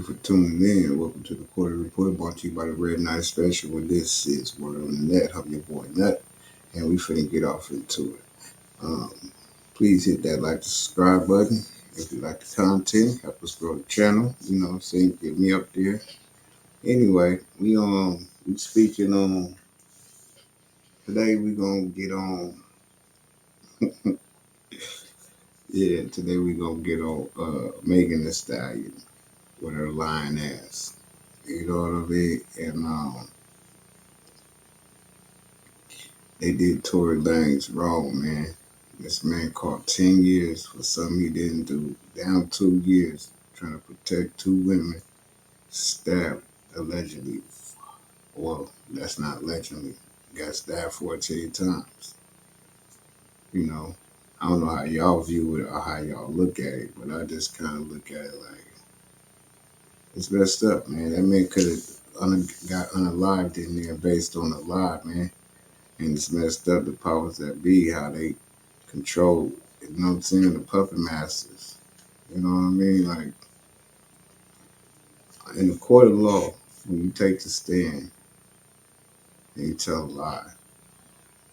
for tuning in. Welcome to the Quarter Report, brought to you by the Red Night Special. And this is Word on the Net. I'm your boy Nut, and we finna get off into it. Please hit that like and subscribe button if you like the content. Help us grow the channel. You know what I'm saying? Get me up there. Anyway, we speaking on today. We gonna get on. Today we gonna get on Megan Thee Stallion with her lying ass. You know what I mean? And they did Tory Lanez wrong, man. This man caught 10 years for something he didn't do. Down 2 years trying to protect two women. Stabbed allegedly. Well, that's not allegedly. Got stabbed 14 times. You know, I don't know how y'all view it or how y'all look at it, but I just kind of look at it like, it's messed up, man. That man could have got unalived in there based on a lie, man. And it's messed up, the powers that be, how they control, you know what I'm saying, the puppet masters. You know what I mean? Like, in the court of law, when you take the stand and you tell a lie,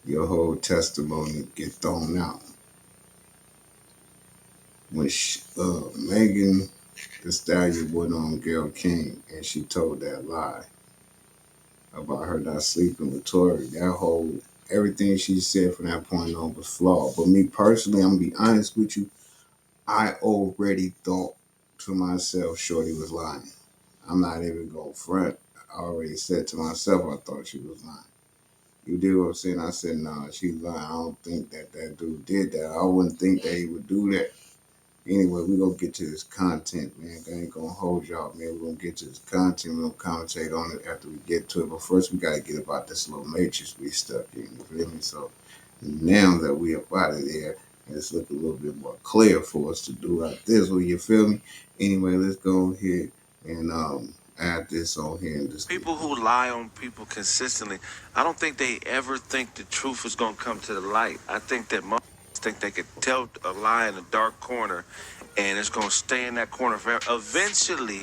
your whole testimony get thrown out. When Megan Thee Stallion went on Gayle King and she told that lie about her not sleeping with Tory, everything she said from that point on was flawed. But me personally, I'm gonna be honest with you, I already thought to myself Shorty was lying. I'm not even going front. I already said to myself I thought she was lying. You dig what I'm saying? I said, nah, she's lying. I don't think that dude did that. I wouldn't think that he would do that. Anyway, we're going to get to this content, man. I ain't going to hold y'all, man. We're going to get to this content. We're going to commentate on it after we get to it. But first, we got to get about this little matrix we stuck in. You feel me? So now that we up out of there, it's looking a little bit more clear for us to do like this. Well, you feel me? Anyway, let's go ahead and add this on here. And just people who lie on people consistently, I don't think they ever think the truth is going to come to the light. I think that most think they could tell a lie in a dark corner and it's going to stay in that corner forever. Eventually,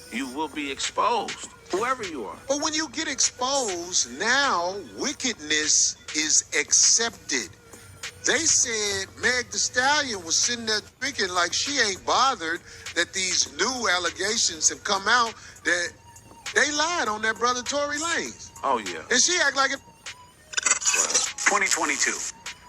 you will be exposed, whoever you are. But when you get exposed, now wickedness is accepted. They said Meg Thee Stallion was sitting there thinking like she ain't bothered that these new allegations have come out that they lied on their brother Tory Lanez. Oh, yeah. And she act like it. 2022,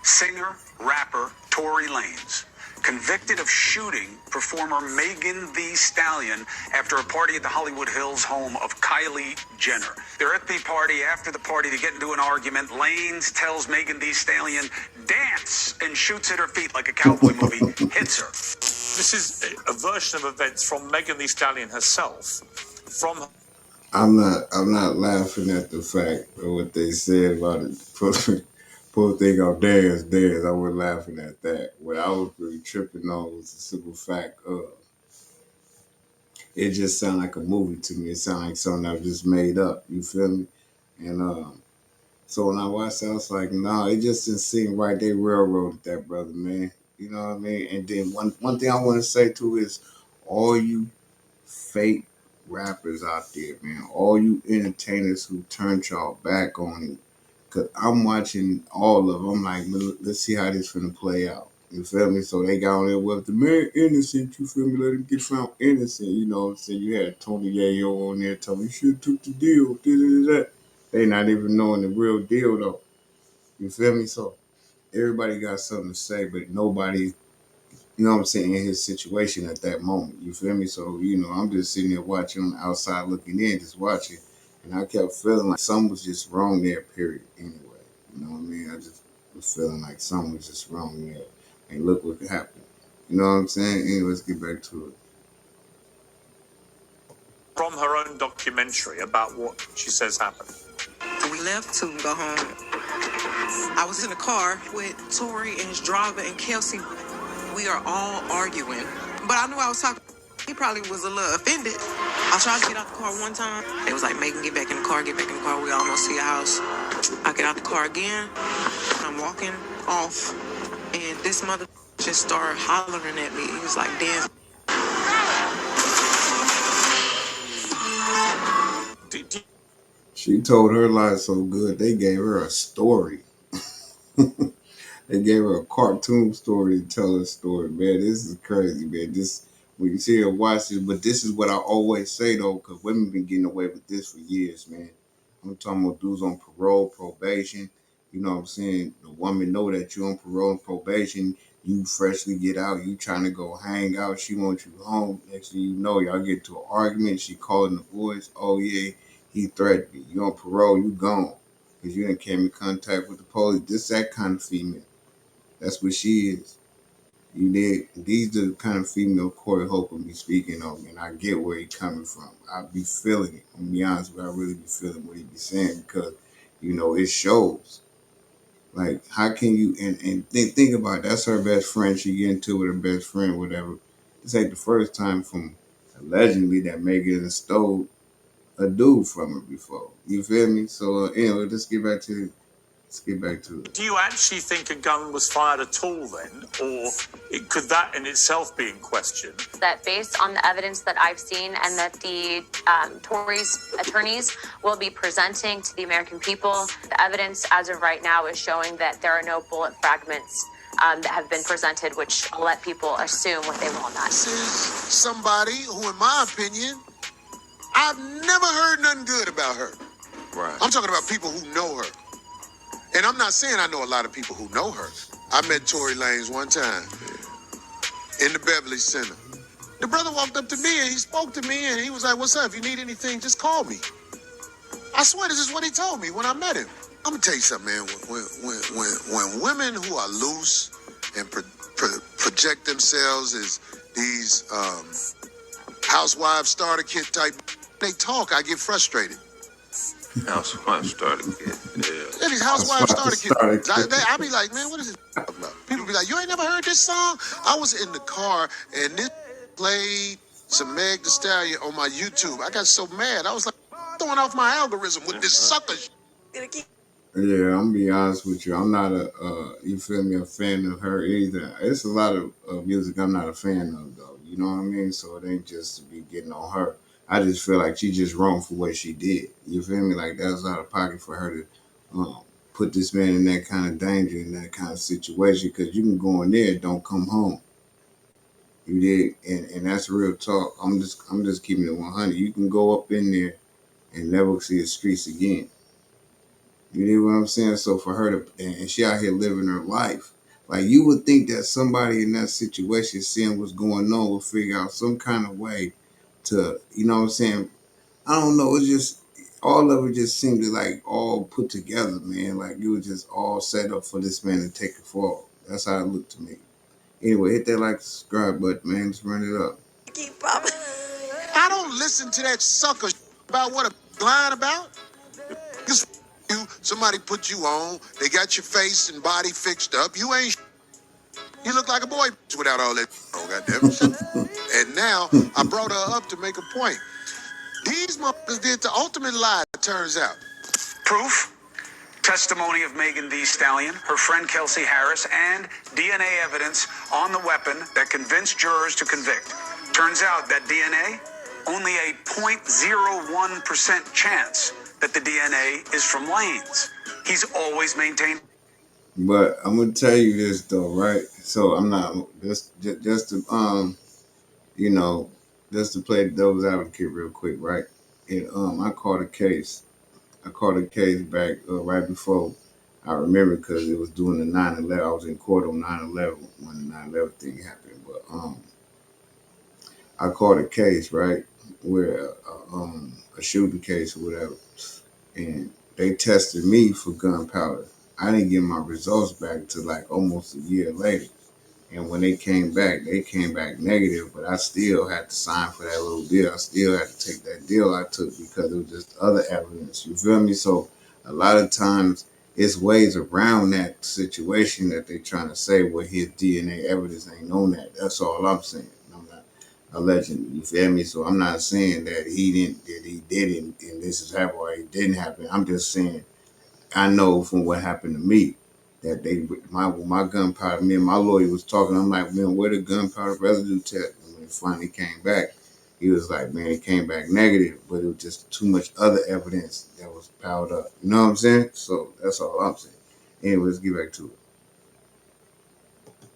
singer, rapper Tory Lanez convicted of shooting performer Megan Thee Stallion after a party at the Hollywood Hills home of Kylie Jenner. They're at the party. After the party, they get into an argument. Lanez tells Megan Thee Stallion, dance, and shoots at her feet like a cowboy movie, hits her. This is a version of events from Megan Thee Stallion herself. I'm not laughing at the fact of what they said about it. Poor thing on dance. I wasn't laughing at that. What I was really tripping on was the simple fact of it just sounded like a movie to me. It sounded like something I just made up. You feel me? And so when I watched it, I was like, nah, it just didn't seem right. They railroaded that brother, man. You know what I mean? And then one thing I want to say too is all you fake rappers out there, man, all you entertainers who turned y'all back on it. Cause I'm watching all of them. I'm like, let's see how this finna play out. You feel me? So they got on there with the man innocent. You feel me? Let him get found innocent. You know what I'm saying? You had Tony Yayo on there telling me, you should have took the deal. That. They not even knowing the real deal though. You feel me? So everybody got something to say, but nobody, you know what I'm saying, in his situation at that moment. You feel me? So, you know, I'm just sitting there watching on the outside looking in, just watching. And I kept feeling like something was just wrong there, period, anyway. You know what I mean? I just was feeling like something was just wrong there. And look what happened. You know what I'm saying? Anyway, let's get back to it. From her own documentary about what she says happened. We left to go home. I was in the car with Tory and his driver and Kelsey. We are all arguing. But I knew I was talking. He probably was a little offended. I tried to get out the car one time. It was like, Megan, get back in the car, get back in the car. We almost to your house. I get out the car again. I'm walking off. And this mother just started hollering at me. He was like, dance. She told her lie so good they gave her a story. They gave her a cartoon story to tell her story, man. This is crazy, man. This when you see her watch this, but this is what I always say though, because women been getting away with this for years, man. I'm talking about dudes on parole, probation. You know what I'm saying? The woman know that you on parole and probation. You freshly get out. You trying to go hang out. She wants you home. Next thing you know, y'all get to an argument. She calling the boys. Oh yeah, he threatened me. You on parole. You gone because you didn't came in contact with the police. This that kind of female. That's what she is. You did. These are the kind of female Corey Holcomb be speaking of, and I get where he coming from. I be feeling it. I'm gonna be honest with you, I really be feeling what he be saying because, it shows. Like, how can you and think about it, that's her best friend. She get into it with her best friend, whatever. This ain't the first time from allegedly that Megan stole a dude from her before. You feel me? So anyway, let's get back to it. Do you actually think a gun was fired at all then? Or could that in itself be in question? That based on the evidence that I've seen and that the Tory's attorneys will be presenting to the American people, the evidence as of right now is showing that there are no bullet fragments that have been presented, which will let people assume what they will not. This is somebody who, in my opinion, I've never heard nothing good about her. Right. I'm talking about people who know her. And I'm not saying I know a lot of people who know her. I met Tory Lanez one time in the Beverly Center. The brother walked up to me and he spoke to me and he was like, "What's up? If you need anything, just call me." I swear this is what he told me when I met him. I'm gonna tell you something, man. When women who are loose and project themselves as these housewives starter kit type, they talk, I get frustrated. Housewives starter kit. Yeah, these housewives starter kit. I be like, man, what is this about? People be like, you ain't never heard this song? I was in the car and this played some Meg Thee Stallion on my YouTube. I got so mad. I was like, throwing off my algorithm with this sucker. Yeah, I'm gonna be honest with you. I'm not you feel me, a fan of her either. It's a lot of music I'm not a fan of though. You know what I mean? So it ain't just to be getting on her. I just feel like she just wrong for what she did. You feel me? Like that was out of pocket for her to put this man in that kind of danger, in that kind of situation, because you can go in there and don't come home. You did, and that's real talk. I'm just keeping it 100. You can go up in there and never see the streets again. You know what I'm saying? So for her to, and she out here living her life. Like you would think that somebody in that situation seeing what's going on will figure out some kind of way to, you know what I'm saying? I don't know. It's just, all of it just seemed to like all put together, man. Like it was just all set up for this man to take it forward. That's how it looked to me. Anyway, hit that like, subscribe button, man. Let's run it up. Keep popping. I don't listen to that sucker about what a lying about. Somebody put you on. They got your face and body fixed up. You ain't. You look like a boy without all that. Oh, goddamn it. And now I brought her up to make a point. These motherfuckers did the ultimate lie, it turns out. Proof? Testimony of Megan Thee Stallion, her friend Kelsey Harris, and DNA evidence on the weapon that convinced jurors to convict. Turns out that DNA, only a 0.01% chance that the DNA is from Lanez. He's always maintained. But I'm gonna tell you this though, right? So I'm not just to just to play the devil's advocate real quick, right? And I caught a case. I caught a case back right before I remember because it was during the 9/11. I was in court on 9/11 when the 9/11 thing happened. But I caught a case right where a shooting case or whatever, and they tested me for gunpowder. I didn't get my results back until like almost a year later. And when they came back negative, but I still had to sign for that little deal. I still had to take that deal I took because it was just other evidence. You feel me? So a lot of times it's ways around that situation that they're trying to say, well, his DNA evidence ain't on that. That's all I'm saying. I'm not alleging, you feel me? So I'm not saying that he didn't, and this is happening or it didn't happen. I'm just saying I know from what happened to me that my gunpowder, me and my lawyer was talking. I'm like, man, where the gunpowder residue test? And when it finally came back, he was like, man, it came back negative, but it was just too much other evidence that was piled up. You know what I'm saying? So that's all I'm saying. Anyway, let's get back to it.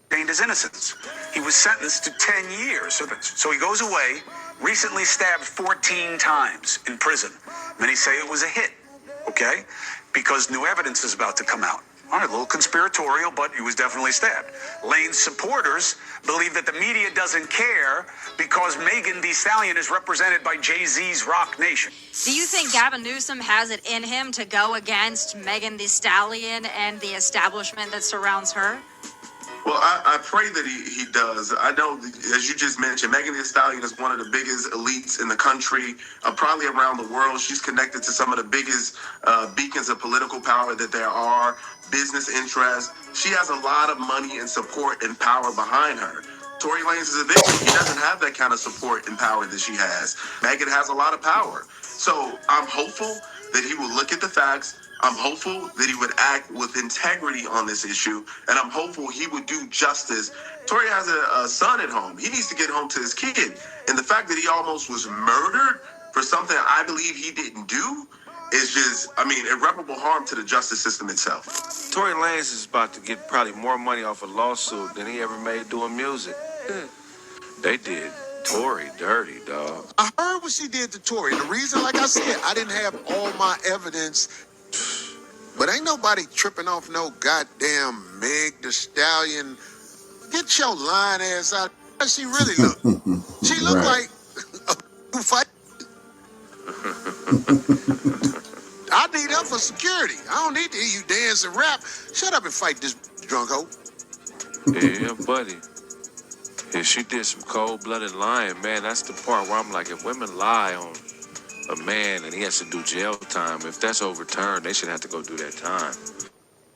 Gained his innocence. He was sentenced to 10 years. So he goes away, recently stabbed 14 times in prison. Many say it was a hit, okay? Because new evidence is about to come out. All right, a little conspiratorial, but he was definitely stabbed. Lane's supporters believe that the media doesn't care because Megan Thee Stallion is represented by Jay-Z's Rock Nation. Do you think Gavin Newsom has it in him to go against Megan Thee Stallion and the establishment that surrounds her? Well, I pray that he does. I know, as you just mentioned, Megan Thee Stallion is one of the biggest elites in the country, probably around the world. She's connected to some of the biggest beacons of political power that there are, business interests. She has a lot of money and support and power behind her. Tory Lanez is a victim. He doesn't have that kind of support and power that she has. Megan has a lot of power. So I'm hopeful that he will look at the facts. I'm hopeful that he would act with integrity on this issue, and I'm hopeful he would do justice. Tory has a son at home. He needs to get home to his kid. And the fact that he almost was murdered for something I believe he didn't do is just, irreparable harm to the justice system itself. Tory Lanez is about to get probably more money off a lawsuit than he ever made doing music. They did Tory dirty, dog. I heard what she did to Tory. And the reason, like I said, I didn't have all my evidence. But ain't nobody tripping off no goddamn Meg Thee Stallion. Get your lying ass out. How she really look? She look like a fight. I need her for security. I don't need to hear you dance and rap. Shut up and fight this drunk hoe. Yeah, buddy. Yeah, she did some cold-blooded lying, man. That's the part where I'm like, if women lie on a man and he has to do jail time, if that's overturned, they should have to go do that time.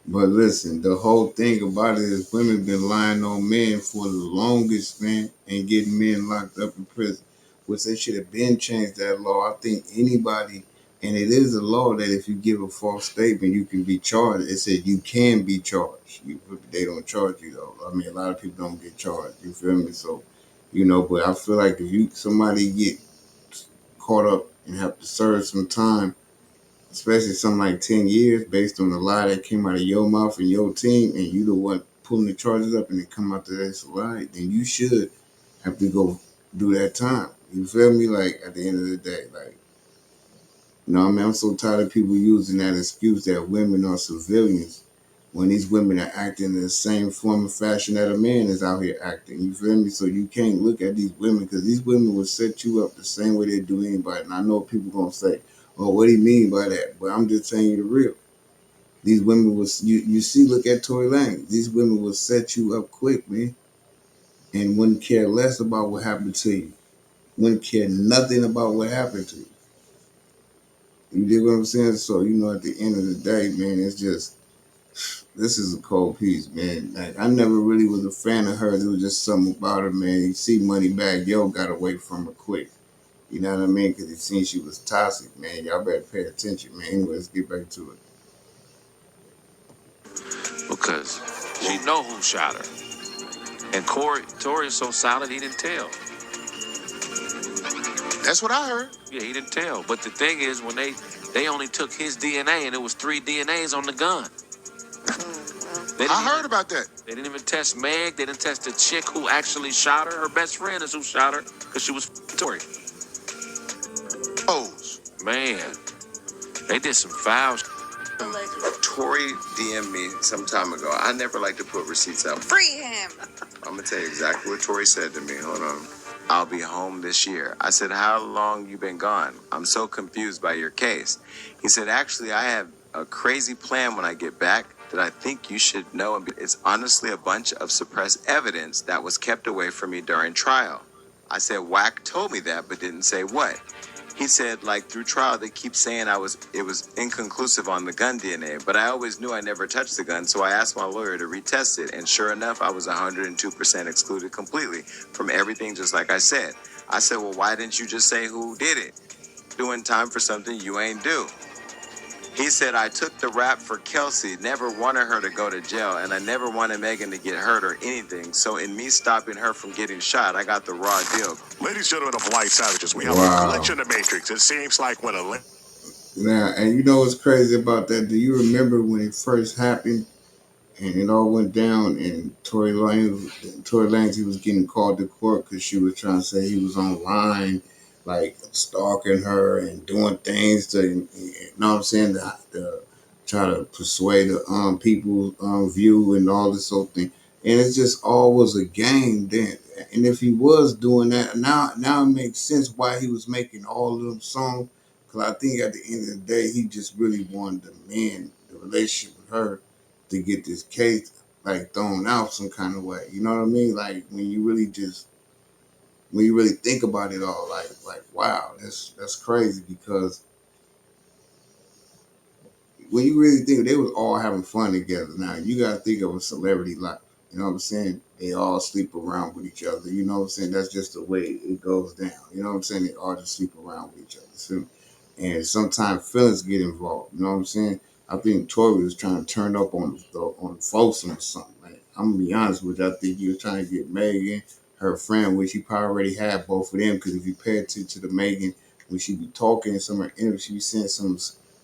But listen, the whole thing about it is women been lying on men for the longest, man, and getting men locked up in prison. Which they should have been changed that law. I think anybody, and it is a law that if you give a false statement, you can be charged. It said you can be charged. They don't charge you though. A lot of people don't get charged. You feel me? So, but I feel like if somebody get caught up and have to serve some time, especially something like 10 years based on the lie that came out of your mouth and your team, and you the one pulling the charges up and it come out that it's a lie, then you should have to go do that time. You feel me? Like, at the end of the day, like, I'm so tired of people using that excuse that women are civilians when these women are acting in the same form of fashion that a man is out here acting. You feel me? So you can't look at these women, because these women will set you up the same way they do anybody. And I know people going to say, oh, what do you mean by that? But I'm just telling you the real. These women will, you see, look at Tory Lanez. These women will set you up quick, man, and wouldn't care less about what happened to you. Wouldn't care nothing about what happened to you. You dig what I'm saying? So, at the end of the day, man, it's just, this is a cold piece, man. Like, I never really was a fan of her. There was just something about her, man. You see Moneybagg Yo got away from her quick. You know what I mean? Because he seen she was toxic, man. Y'all better pay attention, man. Anyway, let's get back to it. Because she know who shot her. And Tory is so solid, he didn't tell. That's what I heard. Yeah, he didn't tell. But the thing is, when they only took his DNA, and it was 3 DNAs on the gun. I heard about that. They didn't even test Meg. They didn't test the chick who actually shot her. Her best friend is who shot her, because she was Tory. Man, they did some foul shit. Tory DM'd me some time ago. I never like to put receipts out. Free him. I'm going to tell you exactly what Tory said to me. Hold on. I'll be home this year. I said, how long you been gone? I'm so confused by your case. He said, actually, I have a crazy plan when I get back that I think you should know. It's honestly a bunch of suppressed evidence that was kept away from me during trial. I said, Wack told me that, but didn't say what. He said, like, through trial, they keep saying it was inconclusive on the gun DNA, but I always knew I never touched the gun, so I asked my lawyer to retest it, and sure enough, I was 102% excluded completely from everything, just like I said. I said, well, why didn't you just say who did it? Doing time for something you ain't do. He said, I took the rap for Kelsey, never wanted her to go to jail, and I never wanted Megan to get hurt or anything. So in me stopping her from getting shot, I got the raw deal. Ladies and gentlemen of White Savages, we have a Wow. glitch in the Matrix. It seems like when a... Now, and you know what's crazy about that? Do you remember when it first happened and it all went down and Tory Lanez, he was getting called to court because she was trying to say he was online, like stalking her and doing things to, you know what I'm saying, to try to persuade the people view and all this sort of thing. And it's just all was a game then. And if he was doing that, now it makes sense why he was making all of them songs. Because I think at the end of the day, he just really wanted to mend the relationship with her to get this case like thrown out some kind of way. You know what I mean? Like when you really think about it all, like wow, that's crazy because when you really think they was all having fun together. Now you gotta think of a celebrity life. You know what I'm saying? They all sleep around with each other. You know what I'm saying? That's just the way it goes down. You know what I'm saying? They all just sleep around with each other. So, and sometimes feelings get involved. You know what I'm saying? I think Tory was trying to turn up on the foursome or something. Like, I'm gonna be honest with you. I think he was trying to get Megan, her friend, which he probably already had both of them. Because if you pay attention to the Megan, when she be talking in some of her interviews, she be saying something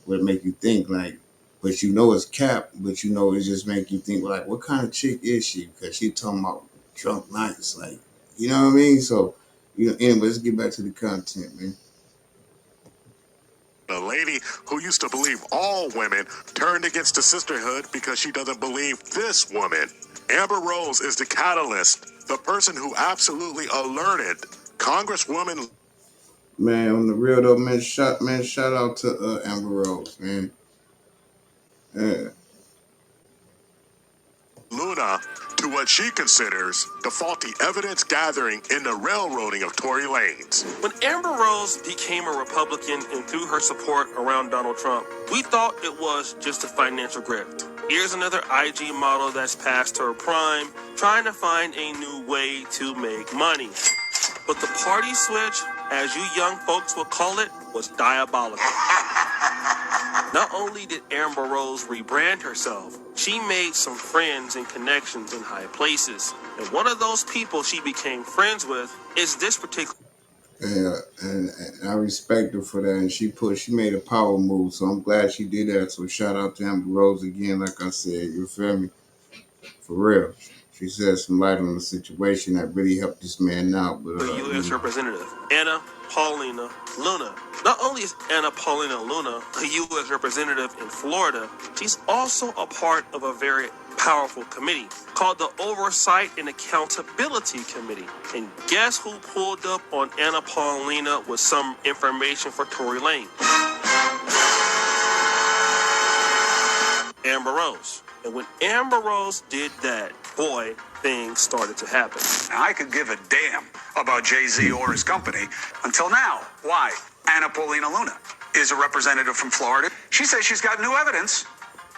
would make you think like, but you know it's cap, but you know it just make you think like, what kind of chick is she? Because she talking about drunk nights, like, you know what I mean? So, you know, anyway, let's get back to the content, man. A lady who used to believe all women turned against the sisterhood because she doesn't believe this woman. Amber Rose is the catalyst, the person who absolutely alerted Congresswoman... Man, on the real though, man, shout out to Amber Rose, man. Yeah. Luna to what she considers the faulty evidence gathering in the railroading of Tory Lanez. When Amber Rose became a Republican and threw her support around Donald Trump, we thought it was just a financial grift. Here's another IG model that's past her prime, trying to find a new way to make money. But the party switch, as you young folks would call it, was diabolical. Not only did Amber Rose rebrand herself, she made some friends and connections in high places. And one of those people she became friends with is this particular... Yeah, and I respect her for that. And she made a power move, so I'm glad she did that. So shout out to Amber Rose again, like I said, you feel me? For real. She said some light on the situation that really helped this man out. But, the U.S. Representative, Anna Paulina Luna. Not only is Anna Paulina Luna a U.S. representative in Florida, she's also a part of a very powerful committee called the Oversight and Accountability Committee. And guess who pulled up on Anna Paulina with some information for Tory Lanez? Amber Rose. And when Amber Rose did that, boy, things started to happen. Now, I could give a damn about Jay-Z or his company until now. Why? Anna Paulina Luna is a representative from Florida. She says she's got new evidence,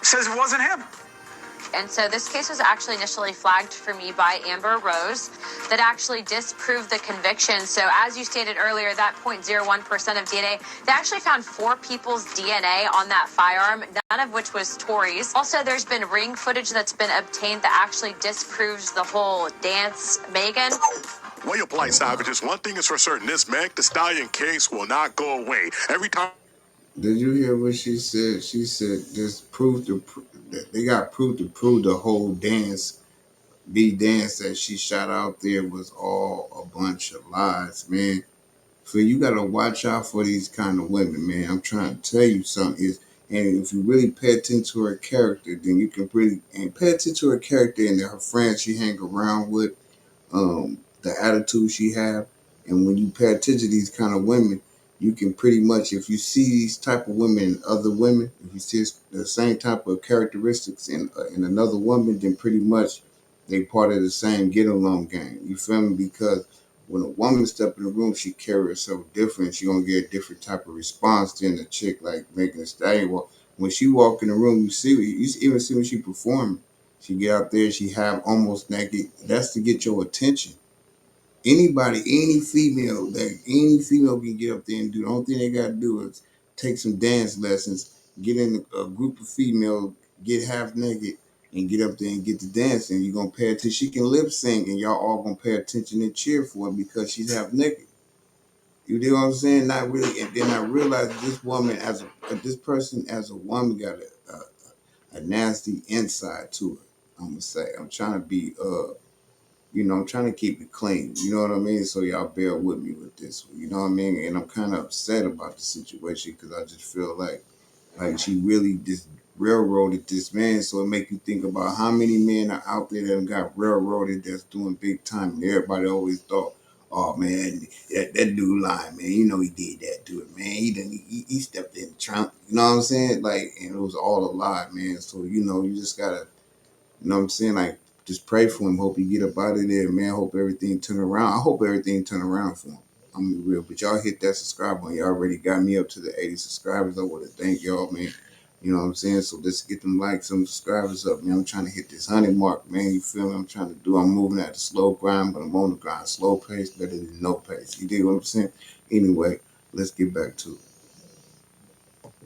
says it wasn't him. And so this case was actually initially flagged for me by Amber Rose that actually disproved the conviction. So as you stated earlier, that 0.01% of DNA, they actually found 4 people's DNA on that firearm, none of which was Tory's. Also, there's been ring footage that's been obtained that actually disproves the whole dance, Megan. Well, you polite savages, one thing is for certain, this Meg Thee Stallion case will not go away. Every time... Did you hear what she said? She said this they got proof to prove the whole dance that she shot out there was all a bunch of lies, man. So you gotta watch out for these kind of women, man. I'm trying to tell you something and if you really pay attention to her character, then you can really pay attention to her character and her friends she hang around with, the attitude she have, and when you pay attention to these kind of women, you can pretty much, if you see these type of women in other women, if you see the same type of characteristics in another woman, then pretty much they part of the same get along game. You feel me? Because when a woman step in the room, she carry herself different. She gonna get a different type of response than a chick like Megan Thee Stallion. Well, when she walk in the room, you even see when she perform. She get out there, she have almost naked. That's to get your attention. Anybody, any female can get up there and do. The only thing they gotta do is take some dance lessons, get in a group of females, get half naked, and get up there and get to dancing. You're gonna pay attention. She can lip sync, and y'all all gonna pay attention and cheer for her because she's half naked. You know what I'm saying? Not really. And then I realized this woman, this person as a woman, got a nasty inside to her. I'm gonna say. I'm trying to be I'm trying to keep it clean. You know what I mean? So y'all bear with me with this. You know what I mean? And I'm kind of upset about the situation because I just feel like she really just railroaded this man. So it make you think about how many men are out there that got railroaded that's doing big time. And everybody always thought, oh man, that dude lying, man. You know he did that to it, man. He stepped in the trunk. You know what I'm saying? Like, and it was all a lie, man. So you just gotta, you know what I'm saying? Like, just pray for him. Hope he get up out of there, man. Hope everything turn around. I hope everything turn around for him. I'm gonna be real. But y'all hit that subscribe button. Y'all already got me up to the 80 subscribers. I want to thank y'all, man. You know what I'm saying? So let's get them likes, some subscribers up, man. I'm trying to hit this 100 mark, man. You feel me? I'm trying to do. I'm moving at the slow grind, but I'm on the grind. Slow pace, better than no pace. You dig what I'm saying? Anyway, let's get back to it.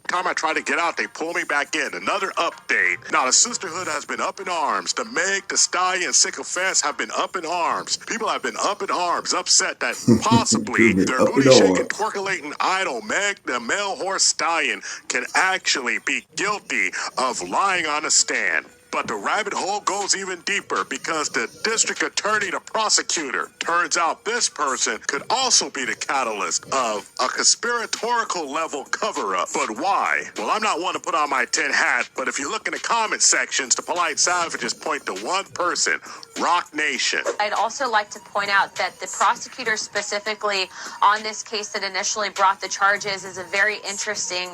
Time I try to get out, they pull me back in. Another update. Now, the sisterhood has been up in arms. The Meg Thee Stallion sycophants have been up in arms. People have been up in arms, upset that possibly their booty-shaking, twerculating idol, Meg the male horse stallion, can actually be guilty of lying on a stand. But the rabbit hole goes even deeper because the district attorney, the prosecutor, turns out this person could also be the catalyst of a conspiratorial level cover-up. But why? Well, I'm not one to put on my tin hat, but if you look in the comment sections, the polite savages point to one person, Rock Nation. I'd also like to point out that the prosecutor specifically on this case that initially brought the charges is a very interesting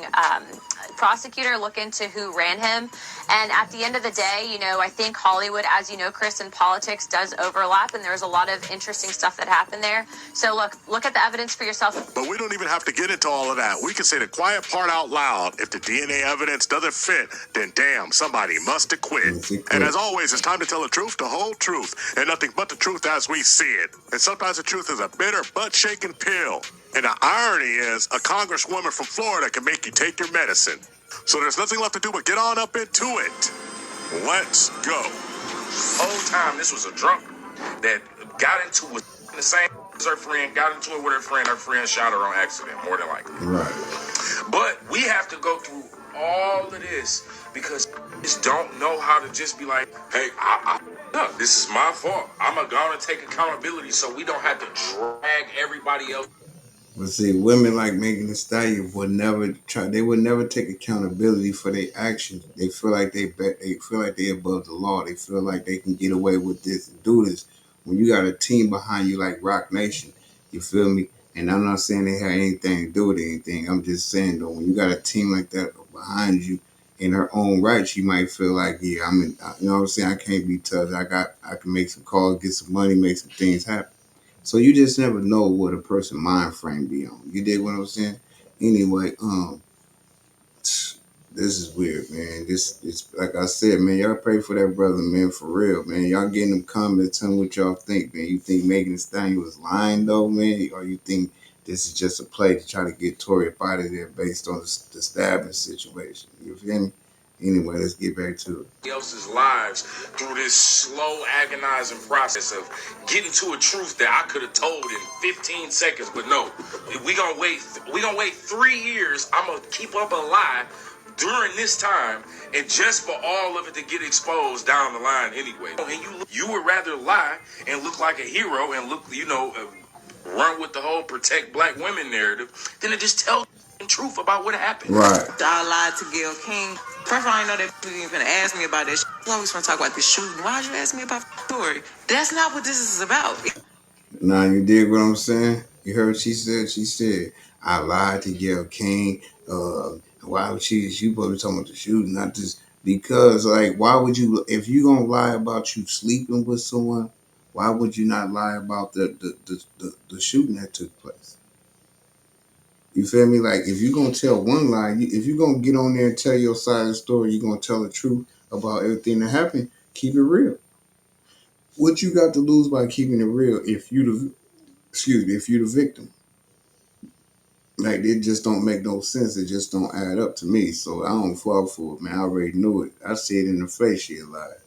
prosecutor. Look into who ran him. And at the end of the day, I think Hollywood, as you know, Chris, and politics does overlap, and there's a lot of interesting stuff that happened there. So look at the evidence for yourself. But we don't even have to get into all of that. We can say the quiet part out loud. If the DNA evidence doesn't fit, then damn, somebody must have quit. And as always, it's time to tell the truth, the whole truth, and nothing but the truth as we see it. And sometimes the truth is a bitter, butt-shaking pill. And the irony is, a congresswoman from Florida can make you take your medicine. So there's nothing left to do but get on up into it. Let's go. Whole time, this was a drunk that got into it the same as her friend, got into it with her friend. Her friend shot her on accident, more than likely. Right. But we have to go through all of this because we just don't know how to just be like, hey, look, this is my fault. I'm going to take accountability so we don't have to drag everybody else. But see, women like Megan Thee Stallion would never try. They would never take accountability for their actions. They feel like they feel like they're above the law. They feel like they can get away with this and do this. When you got a team behind you like Rock Nation, you feel me? And I'm not saying they have anything to do with anything. I'm just saying though, when you got a team like that behind you, in her own right, she might feel like, yeah, you know what I'm saying? I can't be touched. I can make some calls, get some money, make some things happen. So you just never know what a person mind frame be on. You dig what I'm saying? Anyway, this is weird, man. It's like I said, man, y'all pray for that brother, man, for real, man. Y'all get in them comments, tell me what y'all think, man. You think Megan Thee Stallion was lying though, man? Or you think this is just a play to try to get Tory up out of there based on the stabbing situation? You feel me? Anyway, let's get back to it. Else's lives through this slow, agonizing process of getting to a truth that I could have told in 15 seconds. But no, we gonna wait 3 years. I'm gonna keep up a lie during this time, and just for all of it to get exposed down the line anyway. And you would rather lie and look like a hero and look, run with the whole protect black women narrative than to just tell the truth about what happened. Right. I lied to Gayle King. First of all, I know that people even ask me about that. You always want to talk about this shooting. Why'd you ask me about the story? That's not what this is about. Now you dig what I'm saying? You heard what she said? She said, I lied to Gayle King. Why would she supposed to be talking about the shooting? Not just because, like, why would you, if you gonna lie about you sleeping with someone, why would you not lie about the shooting that took place? You feel me? Like, if you're going to tell one lie, if you're going to get on there and tell your side of the story, you're going to tell the truth about everything that happened, keep it real. What you got to lose by keeping it real if you the victim? Like, it just don't make no sense. It just don't add up to me. So I don't fall for it, man. I already knew it. I see it in the face. She alive.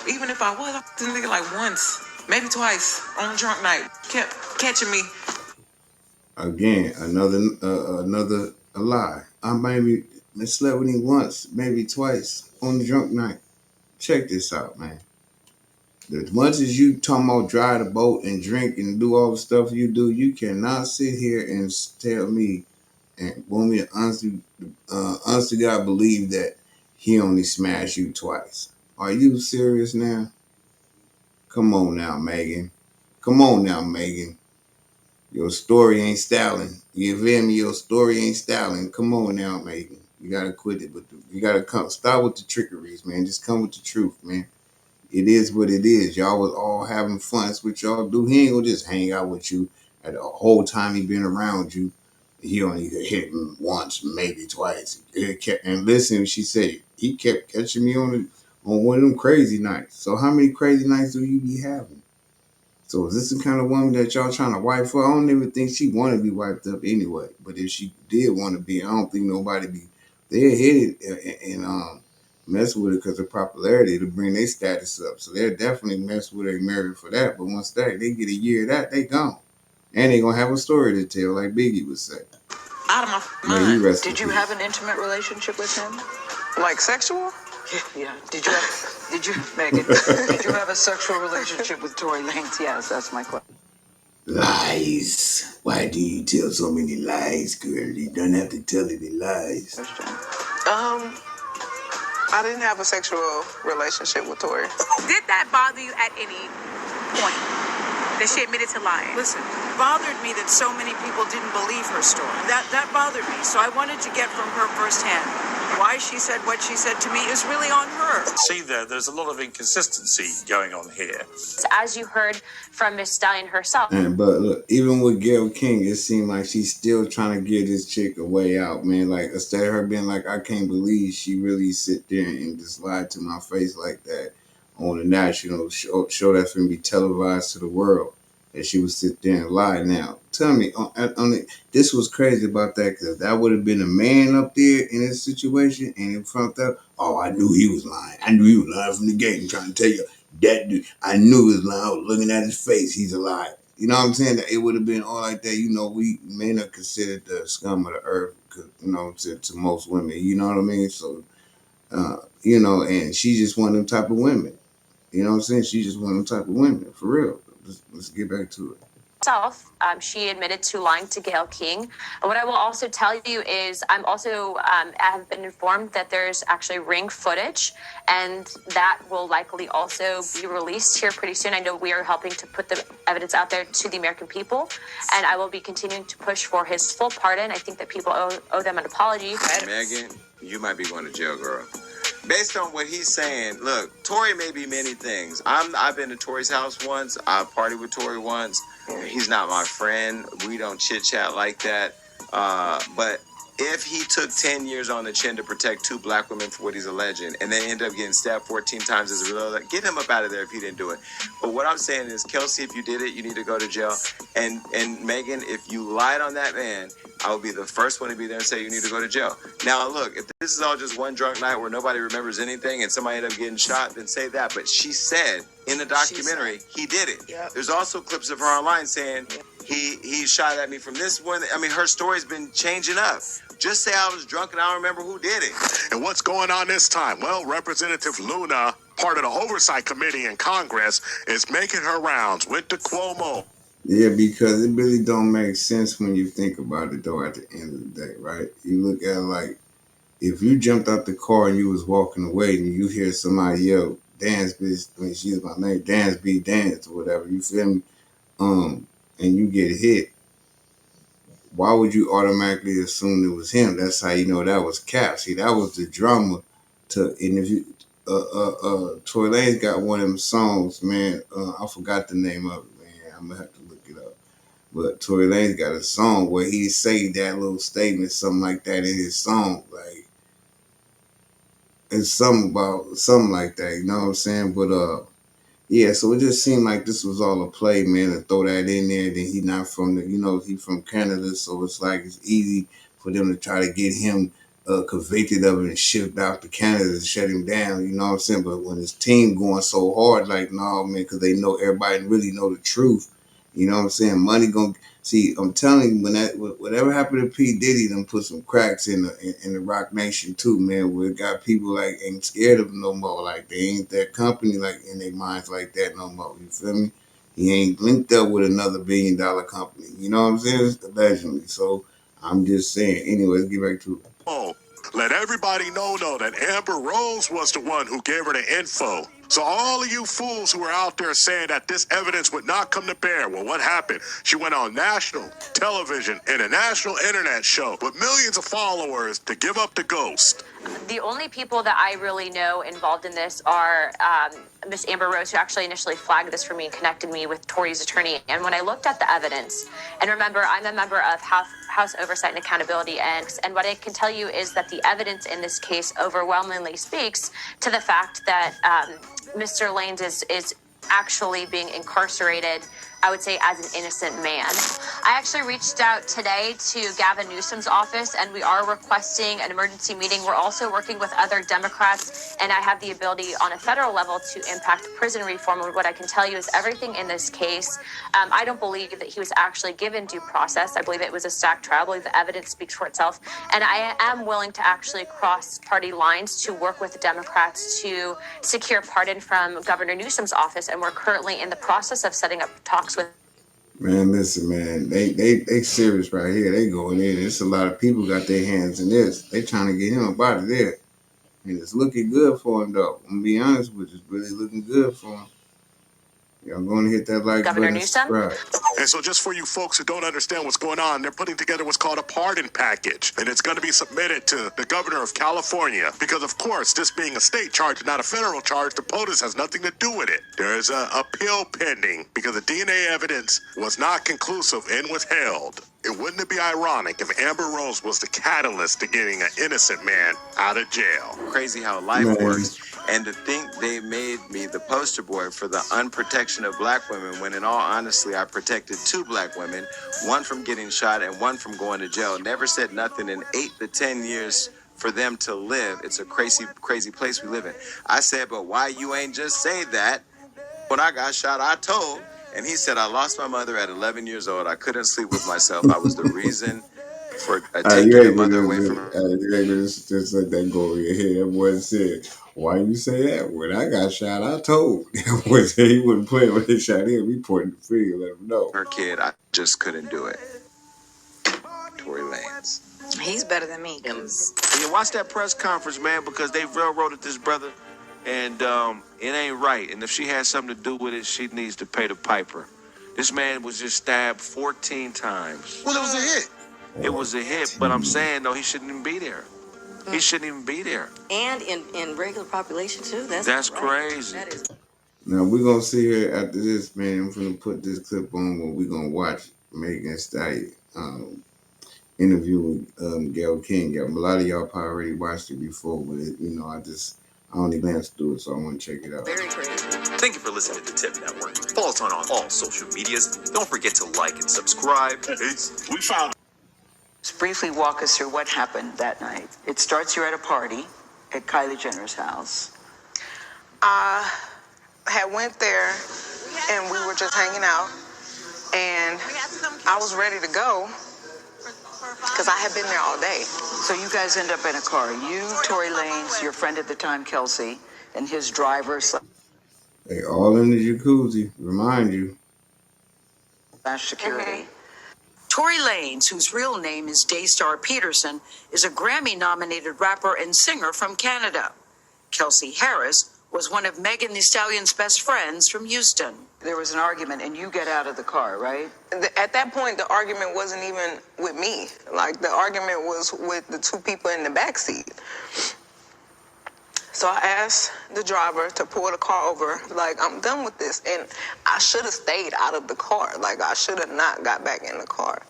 Even if I was, I didn't think like once, maybe twice on a drunk night. Kept catching me. Again, another a lie. I maybe slept with him once, maybe twice on the drunk night. Check this out, man. As much as you talking about drive the boat and drink and do all the stuff you do, you cannot sit here and tell me and want me to honestly God believe that he only smashed you twice. Are you serious now? Come on now, Megan. Come on now, Megan. Your story ain't styling. You feel me? Your story ain't styling. Come on now, Megan. You gotta quit it, but you gotta stop with the trickeries, man. Just come with the truth, man. It is what it is. Y'all was all having fun. That's what y'all do. He ain't gonna just hang out with you at the whole time he been around you. He only hit him once, maybe twice. And listen, she said he kept catching me on one of them crazy nights. So how many crazy nights do you be having? So is this the kind of woman that y'all trying to wipe for? I don't even think she want to be wiped up anyway. But if she did want to be, I don't think nobody be they're hit it and mess with her because of popularity to bring their status up. So they're definitely mess with her and married for that. But once they get a year of that, they gone. And they gonna have a story to tell, like Biggie would say. Out of my mind. Did you have an intimate relationship with him? Like sexual? Yeah. Did you, Megan, did you have a sexual relationship with Tory Lanez? Yes, that's my question. Lies. Why do you tell so many lies, girl? You don't have to tell any lies. I didn't have a sexual relationship with Tory. Did that bother you at any point that she admitted to lying? Listen, it bothered me that so many people didn't believe her story. That bothered me. So I wanted to get from her firsthand. Why she said what she said to me is really on her. See, there's a lot of inconsistency going on here. As you heard from Miss Stallion herself. But look, even with Gayle King, it seemed like she's still trying to give this chick a way out, man. Like, instead of her being like, I can't believe she really sit there and just lied to my face like that on the national show that's going to be televised to the world. That she would sit there and lie. Now, tell me, this was crazy about that, because that would have been a man up there in this situation, and in front of, oh, I knew he was lying. I knew he was lying from the gate. I'm trying to tell you, that dude, I knew he was lying. I was looking at his face. He's a liar. You know what I'm saying? That it would have been all like that. You know, we men are considered the scum of the earth, you know, to most women. You know what I mean? So, you know, and she just one of them type of women. You know what I'm saying? She just one of them type of women, for real. Let's get back to it. Herself, she admitted to lying to Gayle King. And what I will also tell you is I'm also have been informed that there's actually ring footage, and that will likely also be released here pretty soon. I know we are helping to put the evidence out there to the American people, and I will be continuing to push for his full pardon. I think that people owe them an apology. Megan, you might be going to jail, girl. Based on what he's saying, look, Tory may be many things. I've been to Tory's house once. I partied with Tory once. He's not my friend. We don't chit-chat like that. But if he took 10 years on the chin to protect 2 black women for what he's alleging, and then end up getting stabbed 14 times as a result, get him up out of there if he didn't do it. But what I'm saying is, Kelsey, if you did it, you need to go to jail. And Megan, if you lied on that man, I will be the first one to be there and say you need to go to jail. Now, look, if this is all just one drunk night where nobody remembers anything and somebody ended up getting shot, then say that. But she said in the documentary, he did it. Yep. There's also clips of her online saying he shot at me from this one. I mean, her story's been changing up. Just say I was drunk and I don't remember who did it. And what's going on this time? Well, Representative Luna, part of the Oversight Committee in Congress, is making her rounds. Went to Cuomo. Yeah, because it really don't make sense when you think about it, though, at the end of the day, right? You look at it like, if you jumped out the car and you was walking away and you hear somebody yell, dance, bitch, I mean, she's my name, dance, be dance, or whatever, you feel me? And you get hit, why would you automatically assume it was him? That's how you know that was Cap. See, that was the drama and if you, Tory Lanez got one of them songs, man, I forgot the name of it, man, I'm gonna have to look it up. But Tory Lanez got a song where he say that little statement, something like that in his song. Like, it's something like that, you know what I'm saying? But Yeah, so it just seemed like this was all a play, man, to throw that in there. Then he not from the, he from Canada, so it's like it's easy for them to try to get him convicted of it and shipped out to Canada to shut him down. You know what I'm saying? But when his team going so hard, like, no, man, because they know everybody really know the truth. You know what I'm saying? Money gonna see. I'm telling you, when whatever happened to P Diddy, them put some cracks in the Rock Nation too, man. Where it got people like ain't scared of him no more. Like they ain't that company like in their minds like that no more. You feel me? He ain't linked up with another $1 billion company. You know what I'm saying? Allegedly. So I'm just saying. Anyway, let's get back to it. Oh, let everybody know, though, that Amber Rose was the one who gave her the info. So all of you fools who are out there saying that this evidence would not come to bear, well, what happened? She went on national television and a national internet show with millions of followers to give up the ghost. The only people that I really know involved in this are Miss Amber Rose, who actually initially flagged this for me and connected me with Tory's attorney. And when I looked at the evidence, and remember, I'm a member of House Oversight and Accountability, and what I can tell you is that the evidence in this case overwhelmingly speaks to the fact that Mr. Lanez is actually being incarcerated, I would say, as an innocent man. I actually reached out today to Gavin Newsom's office, and we are requesting an emergency meeting. We're also working with other Democrats, and I have the ability on a federal level to impact prison reform. And what I can tell you is everything in this case, I don't believe that he was actually given due process. I believe it was a stacked trial. I believe the evidence speaks for itself. And I am willing to actually cross party lines to work with the Democrats to secure pardon from Governor Newsom's office. And we're currently in the process of setting up talks with. Man, listen, man, they serious right here. They going in. It's a lot of people got their hands in this. They trying to get him up out of there. And it's looking good for him, though. I'm going to be honest with you. It's really looking good for him. Y'all going to hit that like Governor button. Newsom? Right. And so just for you folks who don't understand what's going on, they're putting together what's called a pardon package. And it's going to be submitted to the governor of California. Because, of course, this being a state charge, not a federal charge, the POTUS has nothing to do with it. There's an appeal pending because the DNA evidence was not conclusive and withheld. It wouldn't it be ironic if Amber Rose was the catalyst to getting an innocent man out of jail? Crazy how life works. And to think they made me the poster boy for the unprotection of black women when in all honesty I protected 2 black women, one from getting shot and one from going to jail. Never said nothing in 8 to 10 years for them to live. It's a crazy, crazy place we live in. I said, but why you ain't just say that? When I got shot, I told. And he said, I lost my mother at 11 years old. I couldn't sleep with myself. I was the reason for taking my mother away from her. You ain't gonna just let that go over your head. That boy said, why you say that? When I got shot, I told. That boy said he wouldn't play when they shot him. We pointed the finger, let him know. Her kid, I just couldn't do it. Tory Lanez. He's better than me. And you watch that press conference, man, because they railroaded this brother, and it ain't right. And if she has something to do with it, she needs to pay the piper. This man was just stabbed 14 times. Well, it was a hit. It was a hit, but I'm saying, though, he shouldn't even be there. He shouldn't even be there. And in regular population, too. That's crazy. That is. Now, we're going to see here after this, man. I'm going to put this clip on where we're going to watch Megan Thee Stallion interview with Gayle King. A lot of y'all probably already watched it before, but I only glanced through it, so I want to check it out. Very crazy. Thank you for listening to the Tip Network. Follow us on all social medias. Don't forget to like and subscribe. We found. Just briefly walk us through what happened that night. It starts you're at a party at Kylie Jenner's house. I had went there and we were just hanging out, and I was ready to go because I had been there all day. So you guys end up in a car. You, Tory Lanez, your friend at the time, Kelsey, and his driver / They all in the jacuzzi, remind you. security. Tory Lanez, whose real name is Daystar Peterson, is a Grammy-nominated rapper and singer from Canada. Kelsey Harris was one of Megan Thee Stallion's best friends from Houston. There was an argument, and you get out of the car, right? At that point, the argument wasn't even with me. Like, the argument was with the 2 people in the backseat. So I asked the driver to pull the car over, like, I'm done with this. And I should have stayed out of the car. Like, I should have not got back in the car.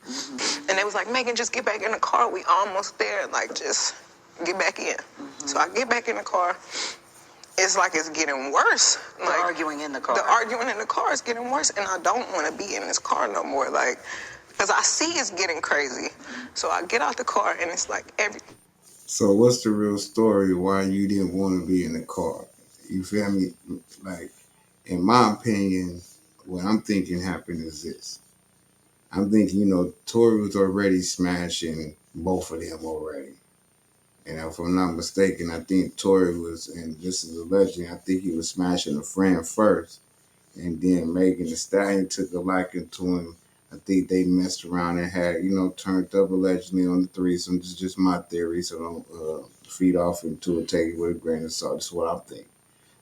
And they was like, Megan, just get back in the car. We almost there. Like, just get back in. So I get back in the car. it's like it's getting worse. Like arguing in the car. The arguing in the car is getting worse, and I don't want to be in this car no more. Like, because I see it's getting crazy. So I get out the car, and it's like everything. So what's the real story why you didn't want to be in the car? You feel me? Like, in my opinion, what I'm thinking happened is this. I'm thinking, Tory was already smashing both of them already. And if I'm not mistaken, I think Tory was, and this is alleged, I think he was smashing a friend first. And then Megan Thee Stallion took a liking to him. I think they messed around and had, turned up allegedly on the threesome. This is just my theory, so don't feed off into it, take it with a grain of salt. That's what I'm thinking.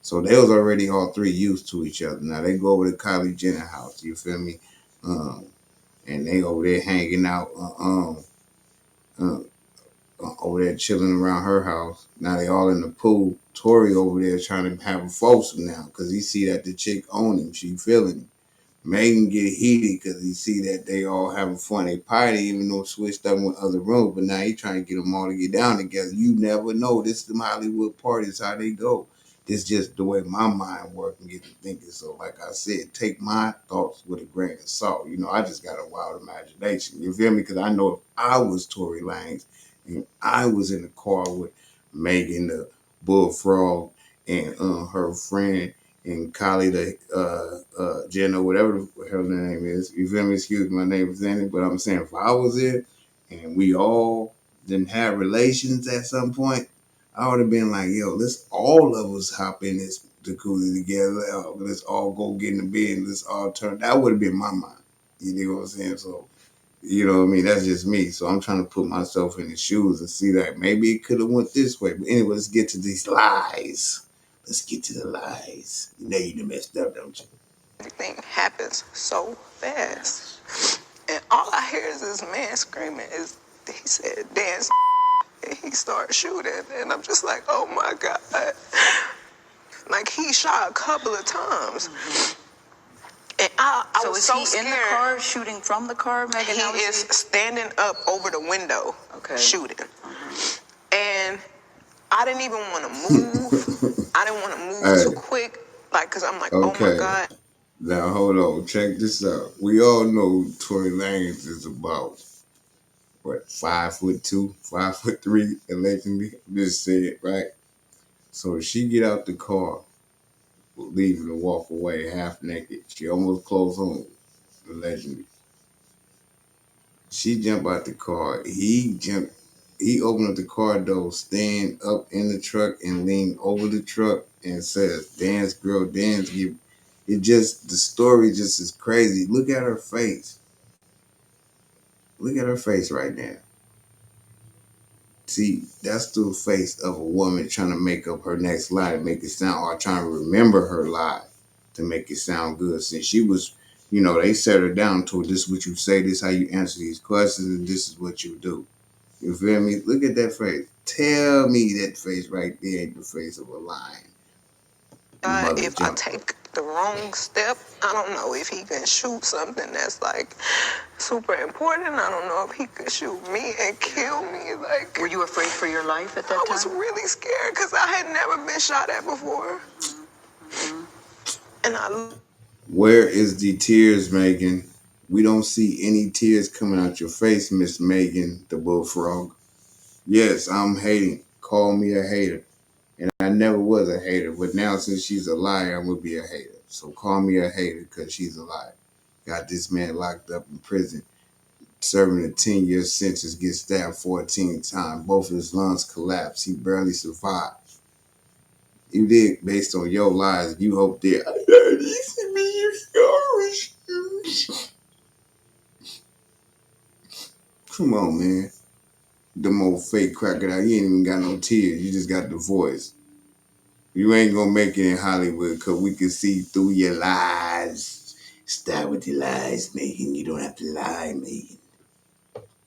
So they was already all three used to each other. Now they go over to Kylie Jenner house, you feel me? And they over there hanging out, over there chilling around her house. Now they all in the pool. Tory over there trying to have a foursome now because he see that the chick own him. She feeling him. Megan get heated because he see that they all having fun. They probably even though switched up with other rooms, but now he trying to get them all to get down together. You never know. This is them Hollywood parties, how they go. This just the way my mind works and get to thinking. So like I said, take my thoughts with a grain of salt. I just got a wild imagination. You feel me? Because I know if I was Tory Lanez and I was in the car with Megan the Bullfrog and her friend and Kylie the Jenner, whatever the hell the name is. You feel me? Excuse my name is Annie, but I'm saying if I was there and we all didn't have relations at some point, I would have been like, yo, let's all of us hop in this jacuzzi together. Let's all go get in the bed and let's all turn. That would have been my mind. You know what I'm saying? So, you know what I mean? That's just me. So I'm trying to put myself in his shoes and see that maybe it could have went this way. But anyway, let's get to these lies. Let's get to the lies. You know you done messed up, don't you? Everything happens so fast. And all I hear is this man screaming. He said, dance. And he started shooting. And I'm just like, oh my God. Like he shot a couple of times. And I so was is so he scared. in the car shooting from the car, Megan? He is standing up over the window, shooting. And I didn't even want to move. I didn't want to move too quick, because I'm like, oh my God. Now hold on, check this out. We all know Tory Lanez is about 5'2", 5'3", allegedly. Just say it right. So she get out the car, leaving to walk away half naked. She almost close home, allegedly. She jump out the car. He opened up the car door, stand up in the truck and lean over the truck and says, dance, girl, dance. The story just is crazy. Look at her face. Look at her face right now. See, that's the face of a woman trying to make up her next lie to make it sound, or trying to remember her lie to make it sound good. Since she was, they set her down to this is what you say, this is how you answer these questions, and this is what you do. You feel me? Look at that face. Tell me that face right there ain't the face of a lion. If I take the wrong step, I don't know if he can shoot something that's like super important. I don't know if he could shoot me and kill me. Like, were you afraid for your life at that time? I was really scared because I had never been shot at before. And where is the tears, Megan? We don't see any tears coming out your face, Miss Megan the Bullfrog. Yes, I'm hating. Call me a hater. And I never was a hater, but now since she's a liar, I'm going to be a hater. So call me a hater because she's a liar. Got this man locked up in prison, serving a 10-year sentence, gets stabbed 14 times. Both of his lungs collapsed. He barely survived. You did, based on your lies, you hope that come on, man. Them old fake crocodile. You ain't even got no tears. You just got the voice. You ain't gonna make it in Hollywood because we can see through your lies. Stop with the lies, Megan. You don't have to lie, Megan.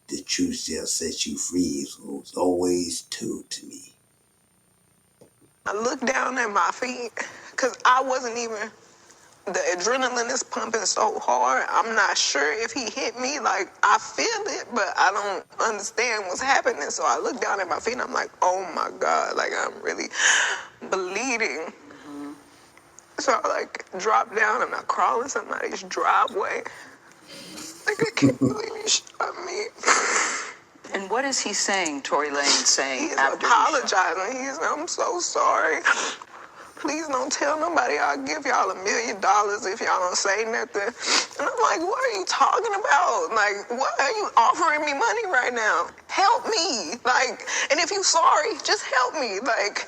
The truth shall set you free. It's always told to me. I looked down at my feet because I wasn't even... The adrenaline is pumping so hard. I'm not sure if he hit me. Like, I feel it, but I don't understand what's happening. So I look down at my feet and I'm like, oh my God, like I'm really bleeding. So I like drop down and I crawl in somebody's driveway. Like, I can't believe you shot me. And what is he saying, Tory Lanez saying He's after apologizing. He's, I'm so sorry. Please don't tell nobody. I'll give y'all $1 million if y'all don't say nothing. And I'm like, what are you talking about? Like, what are you offering me money right now? Help me. Like, and if you sorry, just help me. Like,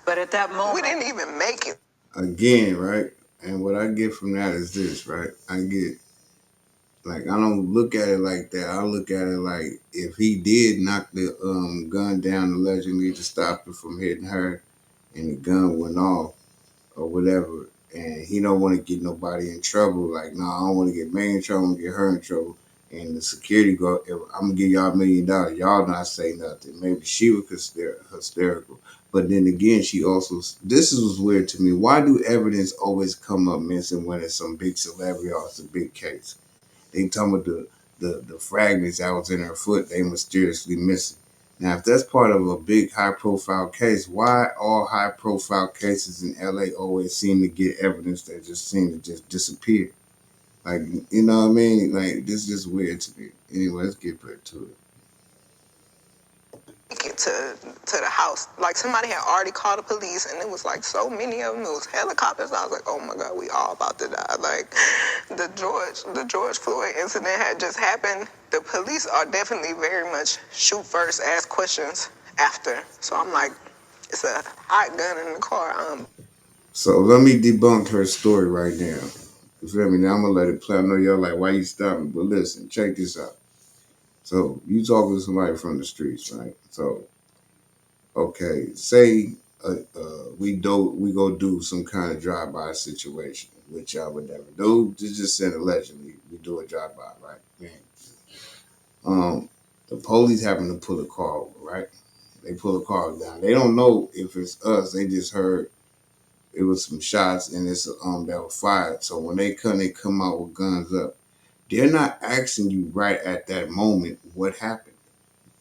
but at that moment, we didn't even make it. Again, right? And what I get from that is this, right? I get, like, I don't look at it like that. I look at it like if he did knock the gun down allegedly to stop it from hitting her and the gun went off or whatever, and he don't want to get nobody in trouble, like, no, I don't want to get Megan in trouble, I want to get her in trouble. And the security go, I'm going to give y'all $1 million. Y'all not say nothing. Maybe she was hysterical. But then again, she also, this was weird to me. Why do evidence always come up missing when it's some big celebrity or it's a big case? They talking about the fragments that was in her foot, they mysteriously missing. Now, if that's part of a big high-profile case, why all high-profile cases in LA always seem to get evidence that just seem to just disappear? Like, you know what I mean? Like, this is just weird to me. Anyway, let's get back to it. Get to the house. Like, somebody had already called the police, and it was like so many of them. It was helicopters. I was like, oh my God, we all about to die. Like, the George Floyd incident had just happened. The police are definitely very much shoot first, ask questions after. So I'm like, it's a hot gun in the car. So let me debunk her story right now. You feel me? Now I'm gonna let it play. I know y'all like, why you stopping? But listen, check this out. So you talking to somebody from the streets, right? So, okay, say we go do some kind of drive-by situation, which I would never do. Just said allegedly, we do a drive-by, right? Man. The police happen to pull a car over, right? They pull a car down. They don't know if it's us. They just heard it was some shots and it's that were fired. So when they come out with guns up. They're not asking you right at that moment what happened.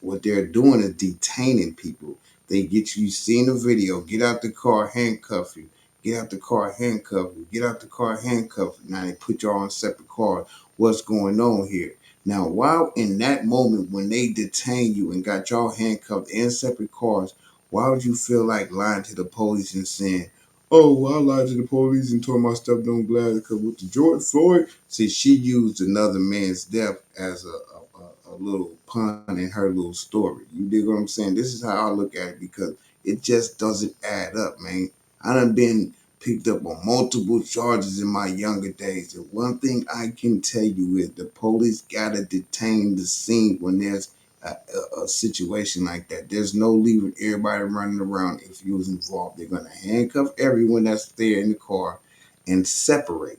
What they're doing is detaining people. They get you seeing the video, get out the car, handcuff you, get out the car, handcuff you, get out the car, handcuff you. Now they put you all in separate cars. What's going on here? Now, while in that moment when they detain you and got y'all handcuffed in separate cars, why would you feel like lying to the police and saying, oh, well, I lied to the police and told my stuff don't glass because with the George Floyd, see, she used another man's death as a little pun in her little story. You dig what I'm saying? This is how I look at it because it just doesn't add up, man. I done been picked up on multiple charges in my younger days. And one thing I can tell you is the police gotta detain the scene when there's a situation like that. There's no leaving everybody running around if you was involved. They're gonna handcuff everyone that's there in the car and separate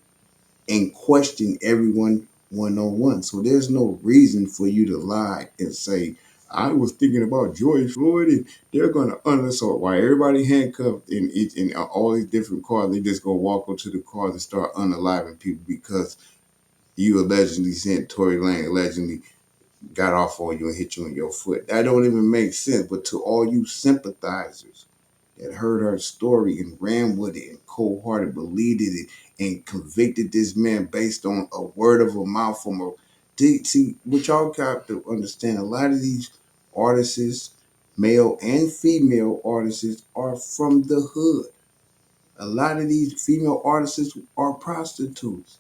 and question everyone one-on-one. So there's no reason for you to lie and say, I was thinking about George Floyd and they're going to unassault. While everybody handcuffed in all these different cars, they just go walk up to the cars and start unaliving people because you allegedly sent Tory Lanez, allegedly got off on you and hit you in your foot. That don't even make sense. But to all you sympathizers that heard her story and ran with it and cold-hearted believed it and convicted this man based on a word of a mouth from a... See, what y'all got to understand, a lot of these artists, male and female artists, are from the hood. A lot of these female artists are prostitutes.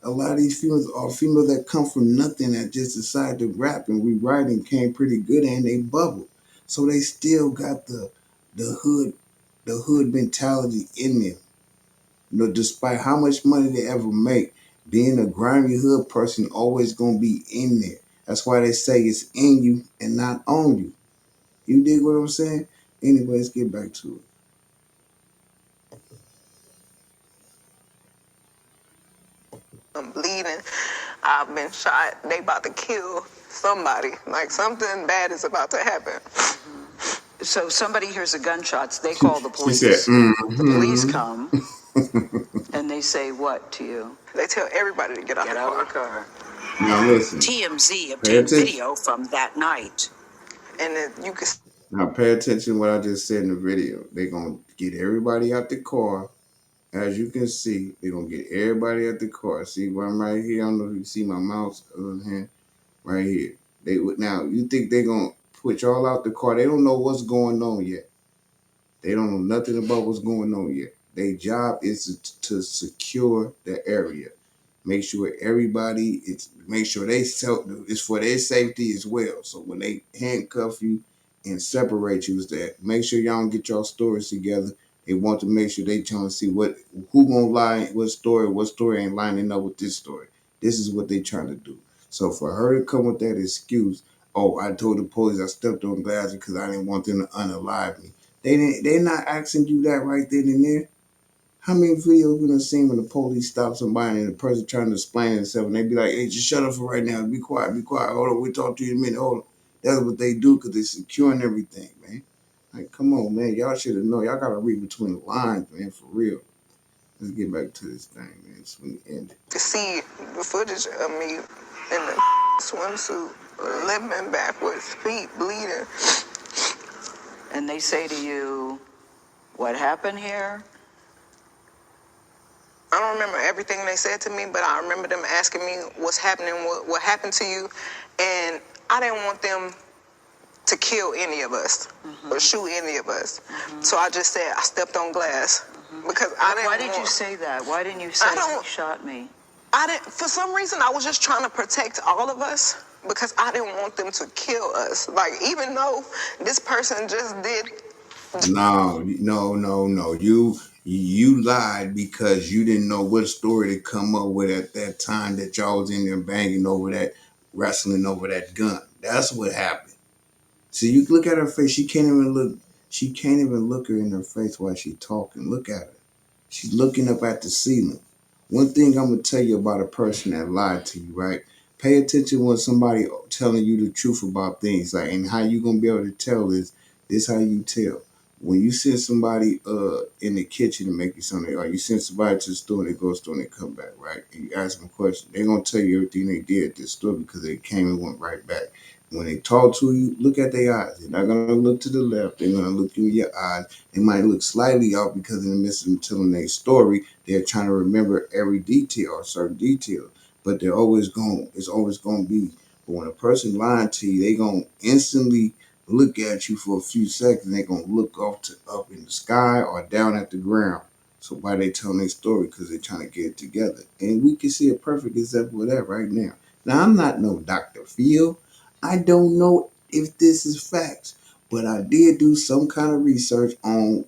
A lot of these females are females that come from nothing that just decided to rap and rewrite and came pretty good and they bubble. So they still got the hood mentality in them. You know, despite how much money they ever make, being a grimy hood person always gonna be in there. That's why they say it's in you and not on you. You dig what I'm saying? Anyway, let's get back to it. I'm bleeding. I've been shot. They about to kill somebody. Like, something bad is about to happen. So somebody hears the gunshots, they call the police. She said, The police come and they say what to you? They tell everybody to get out the car. Now listen. TMZ obtained video from that night. And then you can... Now pay attention to what I just said in the video. They're going to get everybody out the car As you can see, they're gonna get everybody at the car. See where I'm right here? I don't know if you see my mouse hand right here. They would now. You think they're gonna put y'all out the car? They don't know what's going on yet. They don't know nothing about what's going on yet. Their job is to secure the area. Make sure everybody, make sure it's for their safety as well. So when they handcuff you and separate you, is that make sure y'all don't get y'all stories together. They want to make sure they trying to see who gonna lie, what story ain't lining up with this story. This is what they trying to do. So for her to come with that excuse, oh, I told the police I stepped on glass because I didn't want them to unalive me. They're not asking you that right then and there. How many videos we done seen when the police stop somebody and the person trying to explain themselves and they be like, hey, just shut up for right now. Be quiet, be quiet. Hold on, we'll talk to you in a minute. Hold on. That's what they do because they're securing everything, man. Like, come on, man. Y'all should have known. Y'all got to read between the lines, man, for real. Let's get back to this thing, man. It's when we end it. To see the footage of me in the swimsuit, limping backwards, feet bleeding. And they say to you, what happened here? I don't remember everything they said to me, but I remember them asking me what's happening, what happened to you, and I didn't want them to kill any of us or shoot any of us. So I just said I stepped on glass because I didn't. Why did you say that? Why didn't you say he shot me? I didn't. For some reason, I was just trying to protect all of us because I didn't want them to kill us. Like, even though this person just did. No. You lied because you didn't know what story to come up with at that time that y'all was in there banging over that, wrestling over that gun. That's what happened. See, you look at her face. She can't even look. She can't even look her in her face while she's talking. Look at her. She's looking up at the ceiling. One thing I'm gonna tell you about a person that lied to you, right? Pay attention when somebody telling you the truth about things, like, and how you gonna be able to tell this how you tell. When you send somebody in the kitchen to make you something, or you send somebody to the store and they go to the store and they come back, right? And you ask them a question, they're gonna tell you everything they did at this store because they came and went right back. When they talk to you, look at their eyes. They're not gonna look to the left. They're gonna look you in your eyes. They might look slightly off because in the midst of them telling their story, they're trying to remember every detail or certain detail. But they're always going. It's always gonna be. But when a person lying to you, they gonna instantly look at you for a few seconds. They're gonna look up in the sky or down at the ground. So why they telling their story? Because they're trying to get it together. And we can see a perfect example of that right now. Now I'm not no Dr. Phil. I don't know if this is facts, but I did do some kind of research on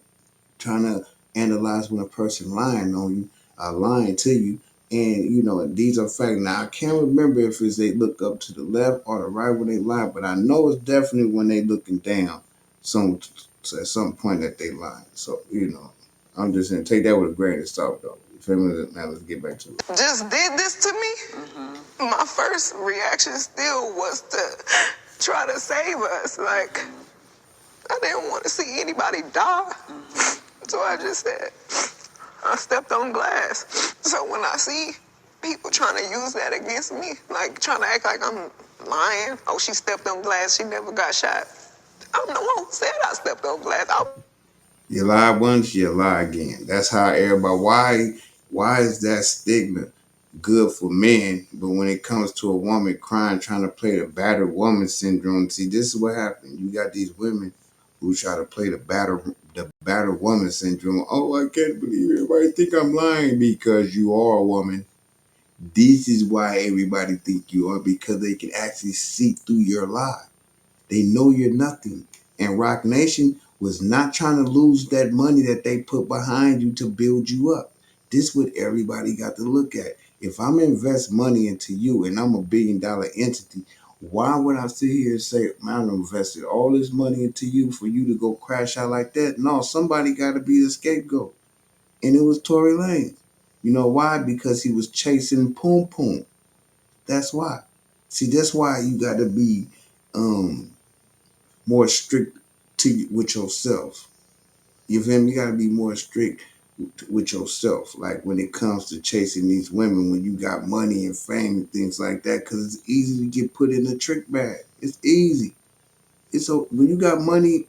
trying to analyze when a person lying on you, lying to you, and these are facts. Now I can't remember if it's they look up to the left or the right when they lie, but I know it's definitely when they looking down. At some point that they lying. So I'm just gonna take that with a grain of salt, though. You feel me? Now let's get back to it. Just did this to me. My first reaction still was to try to save us. Like, I didn't want to see anybody die. So I just said, I stepped on glass. So when I see people trying to use that against me, like trying to act like I'm lying, oh, she stepped on glass, she never got shot. I'm the one who said I stepped on glass. You lie once, you lie again. That's how everybody. Why is that stigma good for men, but when it comes to a woman crying, trying to play the battered woman syndrome? See, this is what happened. You got these women who try to play the battered woman syndrome. Oh, I can't believe it. Everybody think I'm lying because you are a woman. This is why everybody think you are, because they can actually see through your lie. They know you're nothing. And Rock Nation was not trying to lose that money that they put behind you to build you up. This is what everybody got to look at. If I'm invest money into you and I'm $1 billion entity, why would I sit here and say, man, I invested all this money into you for you to go crash out like that? No, somebody got to be the scapegoat. And it was Tory Lanez. You know why? Because he was chasing Poom Poom. That's why. See, that's why you got to be more strict with yourself. You feel me? You got to be more strict with yourself. Like when it comes to chasing these women, when you got money and fame and things like that, because it's easy to get put in the trick bag. It's easy. When you got money,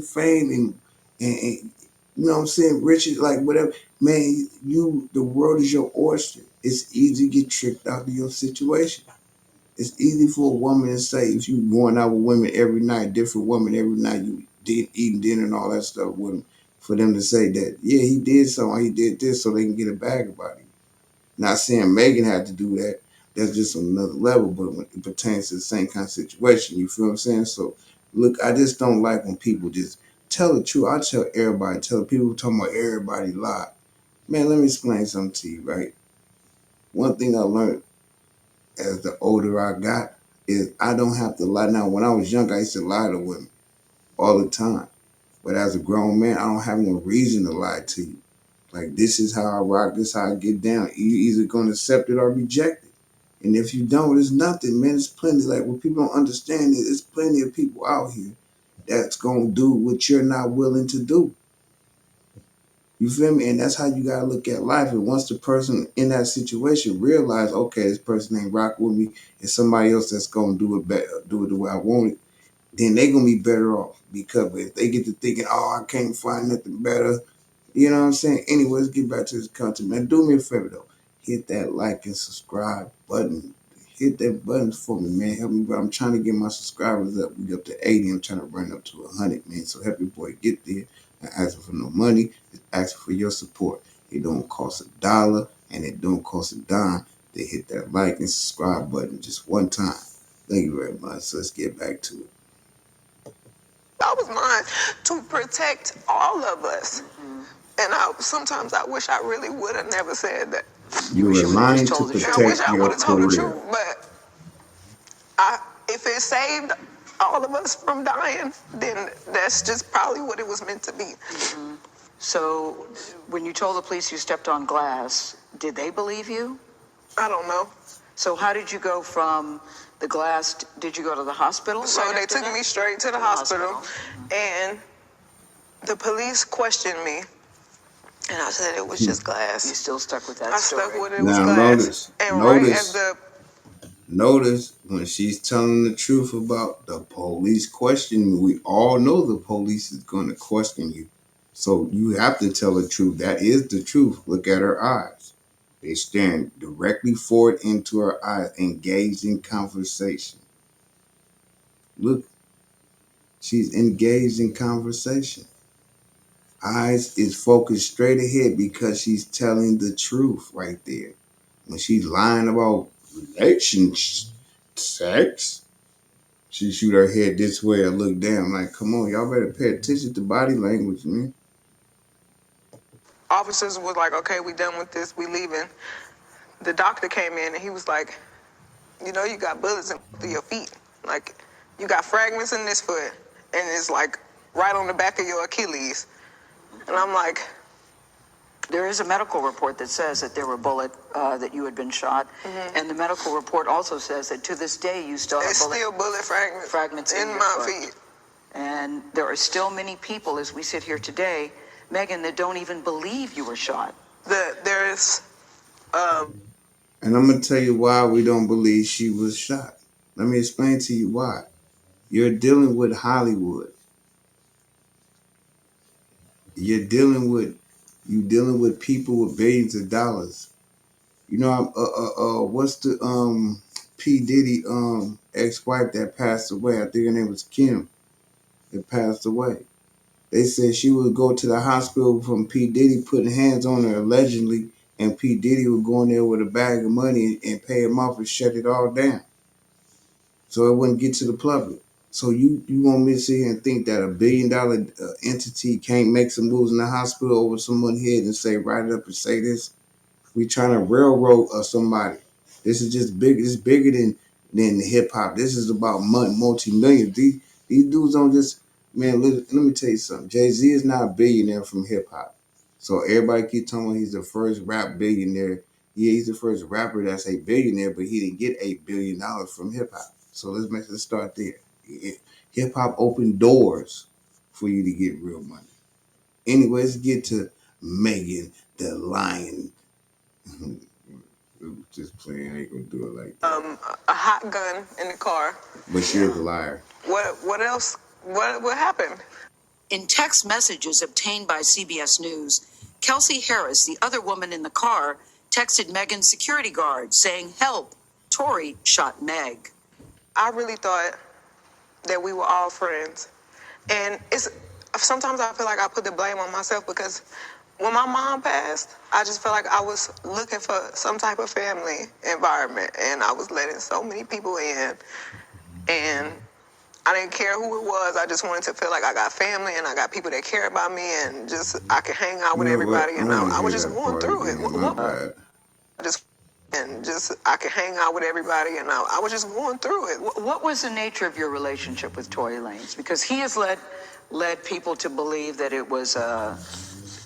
fame, and You know what I'm saying? Richard, like whatever. Man, the world is your oyster. It's easy to get tricked out of your situation. It's easy for a woman to say, if you going out with women every night, different women every night, you did eating dinner and all that stuff with them, for them to say that, yeah, he did something, he did this, so they can get a bag about it. Not saying Megan had to do that. That's just on another level, but when it pertains to the same kind of situation, you feel what I'm saying? So, look, I just don't like when people just tell the truth. I tell everybody, tell people talking about everybody lie. Man, let me explain something to you, right? One thing I learned as the older I got is I don't have to lie. Now, when I was young, I used to lie to women all the time. But as a grown man, I don't have no reason to lie to you. Like, this is how I rock, this is how I get down. You either going to accept it or reject it. And if you don't, it's nothing, man. It's plenty. Like, what people don't understand is there's plenty of people out here that's going to do what you're not willing to do. You feel me? And that's how you got to look at life. And once the person in that situation realize, okay, this person ain't rock with me, it's somebody else that's going to do it better, do it the way I want it, then they going to be better off. Because if they get to thinking, oh, I can't find nothing better, you know what I'm saying? Anyway, let's get back to this content, man. Do me a favor, though. Hit that like and subscribe button. Hit that button for me, man. Help me, bro. I'm trying to get my subscribers up. We up to 80. I'm trying to run up to 100, man. So help your boy get there. Not asking for no money. Just asking for your support. It don't cost $1 and it don't cost a dime. They hit that like and subscribe button just one time. Thank you very much. So let's get back to it. That was mine to protect all of us. And sometimes I wish I really would have never said that. You were lying to I wish protect I would your have told the career. truth, but if it saved all of us from dying, then that's just probably what it was meant to be. So when you told the police you stepped on glass, did they believe you? I don't know. So how did you go from the glass, did you go to the hospital? So they took me straight to the hospital, and the police questioned me, and I said it was just glass. You still stuck with that I story? stuck with it was Now glass. notice when she's telling the truth about the police questioning, we all know the police is going to question you. So you have to tell the truth. That is the truth. Look at her eyes. They staring directly forward into her eyes, engaged in conversation. Look, she's engaged in conversation. Eyes is focused straight ahead because she's telling the truth right there. When she's lying about relations, sex, she shoot her head this way and look down. Like, come on, y'all better pay attention to body language, man. Officers was like, okay, we done with this, we leaving. The doctor came in and he was like, you know, you got bullets in your feet. Like, you got fragments in this foot, and it's like right on the back of your Achilles. And I'm like, there is a medical report that says that there were that you had been shot. And the medical report also says that to this day you still have bullet fragments in my feet. And there are still many people, as we sit here today, Megan, that don't even believe you were shot. And I'm going to tell you why we don't believe she was shot. Let me explain to you why. You're dealing with Hollywood. You're dealing with people with billions of dollars. You know, what's the P. Diddy ex-wife that passed away? I think her name was Kim. That passed away. They said she would go to the hospital from P. Diddy putting hands on her allegedly, and P. Diddy would go in there with a bag of money and pay him off and shut it all down, so it wouldn't get to the public. So you want me to sit here and think that $1 billion entity can't make some moves in the hospital over someone's head and say, write it up and say this? We trying to railroad somebody. This is just big. It's bigger than hip hop. This is about money, multi-millions. These dudes don't just, man, let me tell you something. Jay-Z is not a billionaire from hip hop. So everybody keep talking about he's the first rap billionaire. Yeah, he's the first rapper that's a billionaire, but he didn't get $8 billion from hip hop. So let's start there. Hip hop opened doors for you to get real money. Anyway, let's get to Megan the Lion. Just playing. I ain't gonna do it like that. A hot gun in the car. But she is a liar. What else? What happened? In text messages obtained by CBS News, Kelsey Harris, the other woman in the car, texted Megan's security guard saying, "Help, Tory shot Meg." I really thought that we were all friends. And sometimes I feel like I put the blame on myself because when my mom passed, I just felt like I was looking for some type of family environment, and I was letting so many people in, and I didn't care who it was. I just wanted to feel like I got family and I got people that care about me, and just I could hang out with everybody, and I was just going through it. I could hang out with everybody, and I was just going through it. What was the nature of your relationship with Tory Lanez? Because he has led people to believe that it was a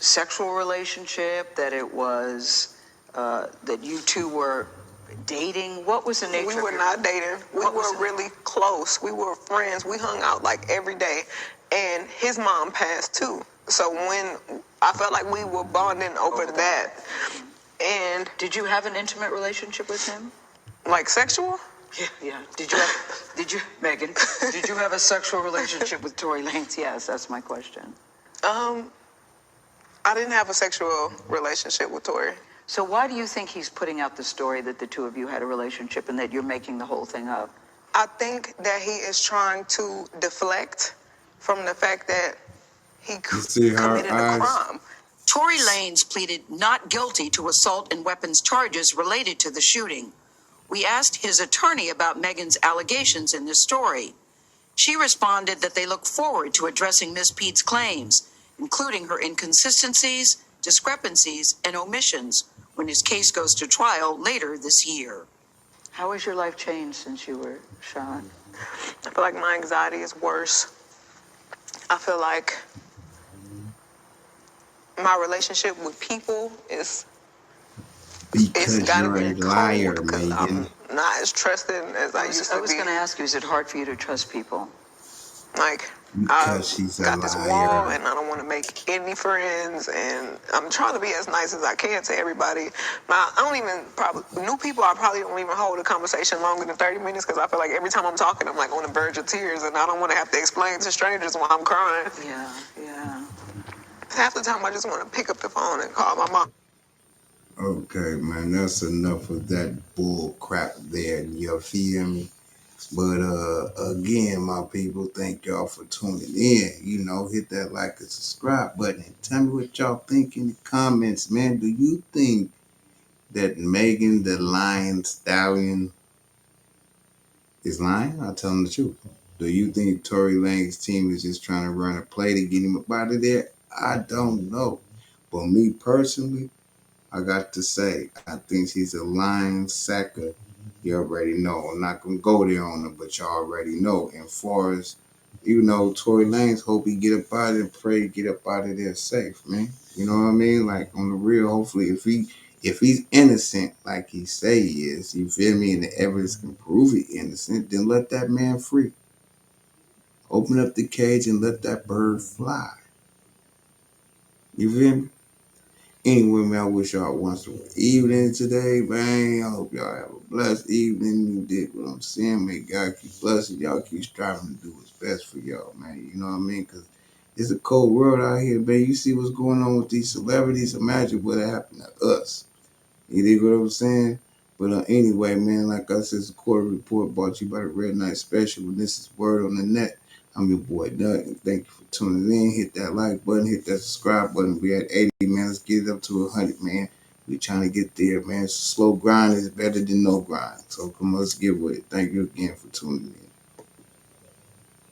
sexual relationship, that it was that you two were dating. What was the nature? We were not dating. We were really close. We were friends. We hung out like every day, and his mom passed too. So when I felt like we were bonding over that. And did you have an intimate relationship with him? Like sexual? Yeah. Megan, did you have a sexual relationship with Tory Lanez? Yes, that's my question. I didn't have a sexual relationship with Tory. So why do you think he's putting out the story that the two of you had a relationship and that you're making the whole thing up? I think that he is trying to deflect from the fact that he committed a crime. Tory Lanez pleaded not guilty to assault and weapons charges related to the shooting. We asked his attorney about Megan's allegations in this story. She responded that they look forward to addressing Ms. Pete's claims, including her inconsistencies, discrepancies, and omissions when his case goes to trial later this year. How has your life changed since you were shot? I feel like my anxiety is worse. I feel like my relationship with people is gotten really cold because I'm not as trusting as I used to be. I was going to ask you, is it hard for you to trust people? Like, I've got this wall and I don't want to make any friends, and I'm trying to be as nice as I can to everybody. New people, I probably don't even hold a conversation longer than 30 minutes because I feel like every time I'm talking, I'm like on the verge of tears, and I don't want to have to explain to strangers why I'm crying. Yeah. Half the time I just want to pick up the phone and call my mom. Okay, man, that's enough of that bull crap there. You feel me? But again, my people, thank y'all for tuning in. Hit that like and subscribe button and tell me what y'all think in the comments, man. Do you think that Megan Thee Stallion is lying? I'll tell them the truth. Do you think Tory Lanez's team is just trying to run a play to get him up out of there? I don't know. But me personally, I got to say, I think she's a lying sacker. You already know. I'm not going to go there on her, but y'all already know. And far as, Tory Lanez, hope he get up out of there, pray to get up out of there safe, man. You know what I mean? Like, on the real, hopefully, if he's innocent, like he say he is, you feel me, and the evidence can prove he's innocent, then let that man free. Open up the cage and let that bird fly. You feel me? Anyway, man, I wish y'all a wonderful evening today, man. I hope y'all have a blessed evening. You did what I'm saying. May God keep blessing y'all. Keep striving to do what's best for y'all, man. You know what I mean? Because it's a cold world out here, man. You see what's going on with these celebrities. Imagine what happened to us. You dig what I'm saying? But anyway, man, like I said, it's a quarter report brought to you by the Red Night Special. And this is Word on the Net. I'm your boy, Doug, and thank you for tuning in. Hit that like button, hit that subscribe button. We at 80, man. Let's get it up to 100, man. We trying to get there, man. Slow grind is better than no grind. So come on, let's get with it. Thank you again for tuning in.